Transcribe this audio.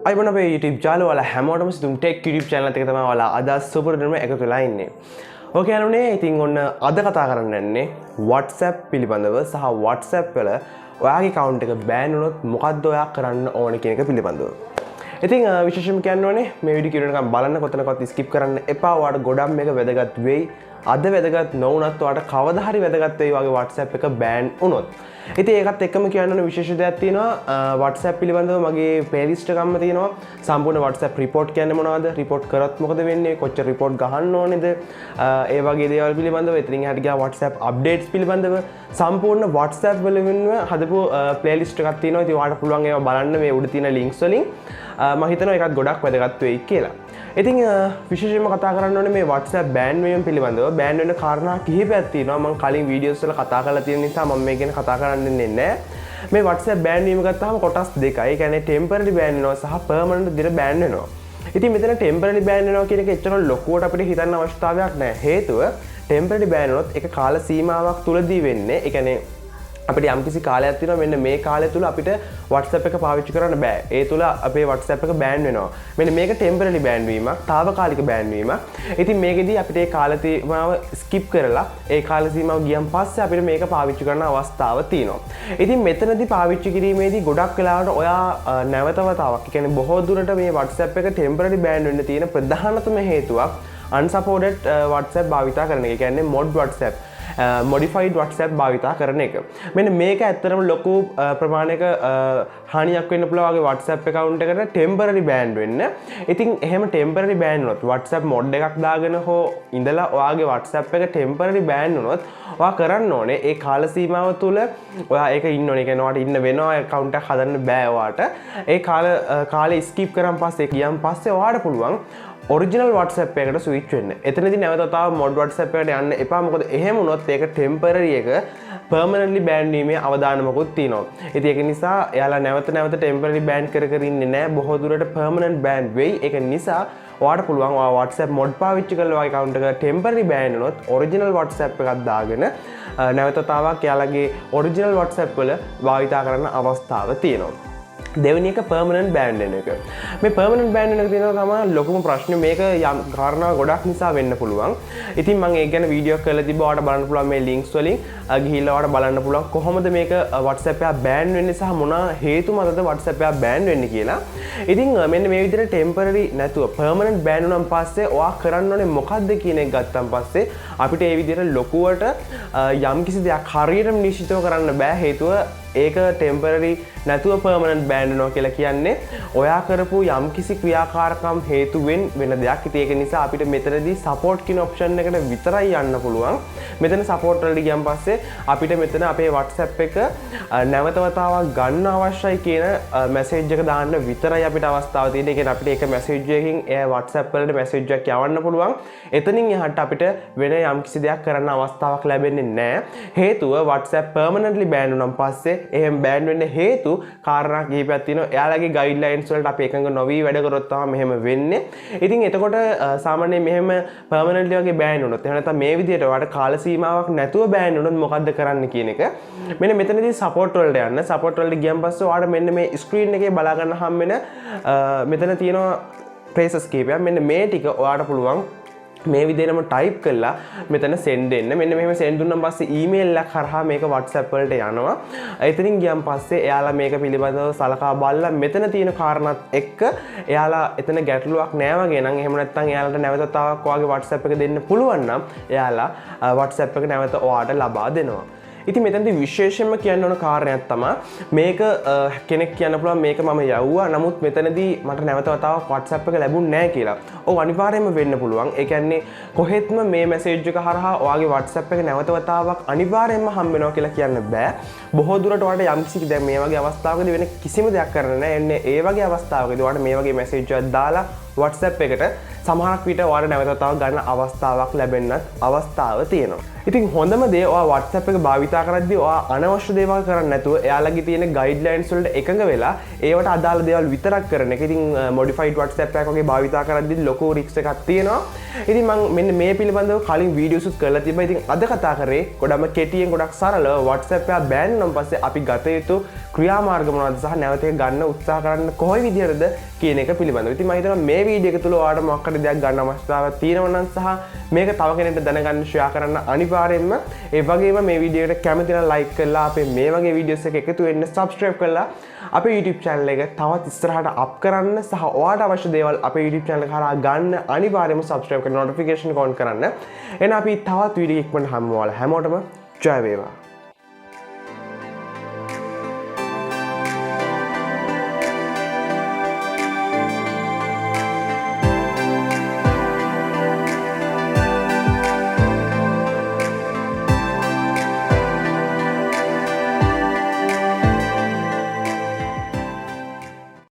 අයිබන අපේ YouTube channel වල හැමෝටම sithumtech YouTube channel එක තමයි ඔයාලා අද සුපුරුදුම එකතු වෙලා ඉන්නේ. ඔක යනුනේ ඉතින් ඔන්න අද කතා කරන්න යන්නේ WhatsApp පිළිබඳව සහ WhatsApp වල ඔයාගේ account එක ban වුණොත් මොකද්ද ඔයා කරන්න ඕනේ කියන එක පිළිබඳව. ඉතින් විශේෂයෙන්ම කියන්න ඕනේ මේ වීඩියෝ කිව්ව නිකන් බලන්න කොතනකවත් skip කරන්න එපා. ඔයාලට ගොඩක් මේක වැදගත් වෙයි. අද වැදගත් නොවුනත් ඔයාලට කවදා හරි වැදගත් වෙයි වගේ WhatsApp එක ban වුණොත්. ඉතින් ඒකත් එක්කම කියන්න ඕන විශේෂ දෙයක් තියෙනවා WhatsApp පිළිබඳව මගේ playlist එකක්ම තියෙනවා සම්පූර්ණ WhatsApp report කියන්නේ මොනවද report කරත් මොකද වෙන්නේ කොච්චර report ගහන්න ඕනේද ඒ වගේ දේවල් පිළිබඳව ඉතින් එහාට ගියා WhatsApp updates පිළිබඳව සම්පූර්ණ WhatsApp වලින්ම හදපු playlist එකක් තියෙනවා ඉතින් ඔයාලට පුළුවන් ඒවා බලන්න මේ උඩ තියෙන links වලින් මම හිතනවා ඒකත් ගොඩක් වැදගත් වෙයි කියලා. ඉතින් විශේෂයෙන්ම කතා කරන්න ඕනේ මේ WhatsApp ban වීම පිළිබඳව ban වෙන කාරණා කිහිපයක් තියෙනවා මම කලින් වීඩියෝස් වල කතා කරලා තියෙන නිසා මම මේ ගැන කතා කරන්න දෙන්නේ නැහැ මේ WhatsApp ban වීම ගත්තාම කොටස් දෙකයි ඒ කියන්නේ temporary ban වෙනවා සහ permanent විදිහට ban වෙනවා ඉතින් මෙතන temporary ban වෙනවා කියන එක එච්චර ලොකුවට අපිට හිතන්න අවශ්‍යතාවයක් නැහැ හේතුව temporary ban වුණොත් ඒක කාල සීමාවක් තුලදී වෙන්නේ ඒ කියන්නේ අපිට යම්කිසි කාලයක් තියෙනවා මෙන්න මේ කාලය තුල අපිට WhatsApp එක පාවිච්චි කරන්න බෑ. ඒ තුල අපේ WhatsApp එක ban වෙනවා. මෙන්න මේක temporary ban වීමක්, తాවකාලික ban වීමක්. ඉතින් මේකෙදී අපිට ඒ කාල සීමාව skip කරලා ඒ කාල සීමාව ගියන් පස්සේ අපිට මේක පාවිච්චි කරන්න අවස්ථාව තියෙනවා. ඉතින් මෙතනදී පාවිච්චි කිරීමේදී ගොඩක් වෙලාවට ඔයා නැවත වතාවක්, ඒ කියන්නේ බොහෝ දුරට මේ WhatsApp එක temporary ban වෙන්න තියෙන ප්‍රධානතම හේතුවක් unsupported WhatsApp භාවිතා කරන එක. ඒ කියන්නේ mod WhatsApp modified WhatsApp භාවිතා කරන එක. මෙන්න මේක ඇත්තටම ලොකු ප්‍රමාණයක හානියක් වෙන්න පුළුවන් වගේ WhatsApp account එකකට temporary ban වෙන්න. ඉතින් එහෙම temporary ban වුණොත් WhatsApp mod එකක් දාගෙන හෝ ඉඳලා ඔයාගේ WhatsApp එක temporary ban වුණොත් ඔයා කරන්න ඕනේ ඒ කාල සීමාව තුල ඔයා ඒක ඉන්න ඕනේ. ඒ කියන්නේ ඔයාට ඉන්න වෙනවා account එකක් හදන්න බෑ ඔයාට. ඒ කාලේ skip කරන් පස්සේ ගියන් පස්සේ ඔයාට පුළුවන් ඔරිජිනල් WhatsApp එකට ස්විච් වෙන්න. එතනදී නැවත තව mod WhatsApp එකට යන්න එපා. මොකද එහෙම වුණොත් ඒක temporary එක permanently ban වීමේ අවදානමකුත් තියෙනවා. ඉතින් ඒක නිසා එයාලා නැවත temporary ban කර ඉන්නේ නැහැ. බොහෝ දුරට permanent ban වෙයි. ඒක නිසා ඔයාට පුළුවන් ඔයා WhatsApp mod පාවිච්චි කරලා ඔයාගේ account එක temporary ban වුණොත් original WhatsApp එකක් දාගෙන නැවත තවක් එයාලගේ original WhatsApp වල භාවිතා කරන්න අවස්ථාව තියෙනවා. දෙවෙනි එක permanent ban වෙන එක. මේ permanent ban වෙන එක තියෙනවා තමයි ලොකුම ප්‍රශ්නේ. මේක යම් කාරණා ගොඩක් නිසා වෙන්න පුළුවන්. ඉතින් මම ඒක ගැන වීඩියෝ කරලා තිබ්බා. ඔයාලට බලන්න පුළුවන් මේ links වලින් ගිහිල්ලා ඔයාලට බලන්න පුළුවන් කොහොමද මේක WhatsApp එක ban වෙන්නේ සහ මොන හේතු මතද WhatsApp එක ban වෙන්නේ කියලා. ඉතින් මෙන්න මේ විදිහට temporary නැතුව permanent ban වුණාන් පස්සේ ඔයා කරන්න ඕනේ මොකද්ද කියන එක ගත්තාන් පස්සේ අපිට මේ විදිහට ලොකුවට යම් කිසි දෙයක් හරියටම නිශ්චිතව කරන්න බෑ. හේතුව ඒක temporary නැතුව permanent ban වෙනවා කියලා කියන්නේ ඔයා කරපු යම්කිසි ක්‍රියාකාරකම් හේතුවෙන් වෙන දෙයක්. ඉතින් ඒක නිසා අපිට මෙතනදී support කියන option එකට විතරයි යන්න පුළුවන්. මෙතන support වලට ගියන් පස්සේ අපිට මෙතන අපේ WhatsApp එක නැවත වතාවක් ගන්න අවශ්‍යයි කියන message එක දාන්න විතරයි අපිට අවස්ථාව තියෙන්නේ. ඒ කියන්නේ අපිට ඒක message එකකින් ඒ WhatsApp වලට message එකක් යවන්න පුළුවන්. එතනින් එහාට අපිට වෙන යම්කිසි දෙයක් කරන්න අවස්ථාවක් ලැබෙන්නේ නැහැ. හේතුව WhatsApp permanently ban වුණාන් පස්සේ එහෙම ban වෙන්න හේතු කාරණා කිහිපයක් තියෙනවා. එයාලගේ ගයිඩ්ලයින්ස් වලට අපි එකඟ නොවි වැඩ කරොත් තමයි මෙහෙම වෙන්නේ. ඉතින් එතකොට සාමාන්‍යයෙන් මෙහෙම permanently වගේ ban වුණොත් එහෙම නැත්නම් මේ විදිහට ඔයාලට කාල සීමාවක් නැතුව ban වුණොත් මොකද්ද කරන්න කියන එක. මෙන්න මෙතනදී support වලට යන්න. support වලට ගියන් පස්සේ ඔයාලට මෙන්න මේ screen එකේ බලා ගන්න හම් වෙන මෙතන තියෙනවා phrases කීපයක්. මෙන්න මේ ටික ඔයාලට පුළුවන් මේ විදිහටම ටයිප් කරලා මෙතන send දෙන්න. මෙන්න මෙහෙම send දුන්නාන් පස්සේ email එකක් කරහා මේක WhatsApp වලට යනවා. එතනින් ගියන් පස්සේ එයාලා මේක පිළිබඳව සලකා බලලා මෙතන තියෙන කාරණාත් එක්ක එයාලා එතන ගැටලුවක් නෑ වගේ නම් එහෙම නැත්නම් එයාලට නැවත තවක් ඔයාගේ WhatsApp එක දෙන්න පුළුවන් නම් එයාලා WhatsApp එක නැවත ඔයාට ලබා දෙනවා. ඉතින් මෙතනදී විශේෂයෙන්ම කියන්න ඕන කාරණයක් තමයි මේක කෙනෙක් කියන්න පුළුවන් මේක මම යවුවා නමුත් මෙතනදී මට නැවත වතාවක් WhatsApp එක ලැබුණ නැහැ කියලා. ඔව් අනිවාර්යයෙන්ම වෙන්න පුළුවන්. ඒ කියන්නේ කොහෙත්ම මේ මැසේජ් එක හරහා ඔයාගේ WhatsApp එක නැවත වතාවක් අනිවාර්යයෙන්ම හම්බ වෙනවා කියලා කියන්න බෑ. බොහෝ දුරට ඔයාලට යම්කිසි දැන් මේ වගේ අවස්ථාවකදී වෙන කිසිම දෙයක් කරන්න නැහැ. එන්නේ ඒ වගේ අවස්ථාවකදී ඔයාලට මේ වගේ මැසේජ් එකක් දාලා WhatsApp එකට සමහරක් විට ඔයාලට නැවතත් ගන්න අවස්ථාවක් ලැබෙන්නත් අවස්ථාව තියෙනවා. ඉතින් හොඳම දේ ඔයා WhatsApp එක භාවිතා කරද්දී ඔයා අනවශ්‍ය දේවල් කරන්නේ නැතුව එයාලගේ තියෙන ගයිඩ්ලයින්ස් වලට එකඟ වෙලා ඒවට අදාළ දේවල් විතරක් කරන එක. ඉතින් මොඩිෆයිඩ් WhatsApp එකක් වගේ භාවිතා කරද්දී ලොකු රිස්ක් එකක් තියෙනවා. ඉතින් මම මෙන්න මේ පිළිබඳව කලින් වීඩියෝස් උත් කරලා තිබ්බා. ඉතින් අද කතා කරේ ගොඩම කෙටියෙන් ගොඩක් සරලව WhatsApp එක බෑන් වුණාන් පස්සේ අපි ගත යුතු ක්‍රියාමාර්ග මොනවද සහ නැවත ඒක ගන්න උත්සාහ කරන්න කොහොම විදිහටද කියන එක පිළිබඳව. ඉතින් මම හිතනවා මේ වීඩියෝ එක තුල ඔයාලට මොකක් හරි දෙයක් ගන්න අවස්ථාවක් තියෙනවා නම් සහ මේක තව කෙනෙක්ට දැනගන්න ෂෙයා කරන්න අනිවාර්යයෙන්ම ඒ වගේම මේ වීඩියෝ එකට කැමති නම් ලයික් කරලා අපේ මේ වගේ වීඩියෝස් එක එකතු වෙන්න සබ්ස්ක්‍රයිබ් කරලා අපේ YouTube channel එක තවත් ඉස්සරහට අප් කරන්න සහ ඔයාලට අවශ්‍ය දේවල් අපේ YouTube channel එක හරහා ගන්න අනිවාර්යයෙන්ම සබ්ස්ක්‍රයිබ් කරලා notification එක on කරන්න. එහෙනම් අපි තවත් වීඩියෝ ඉක්මනට හමු. හැමෝටම ජය වේවා.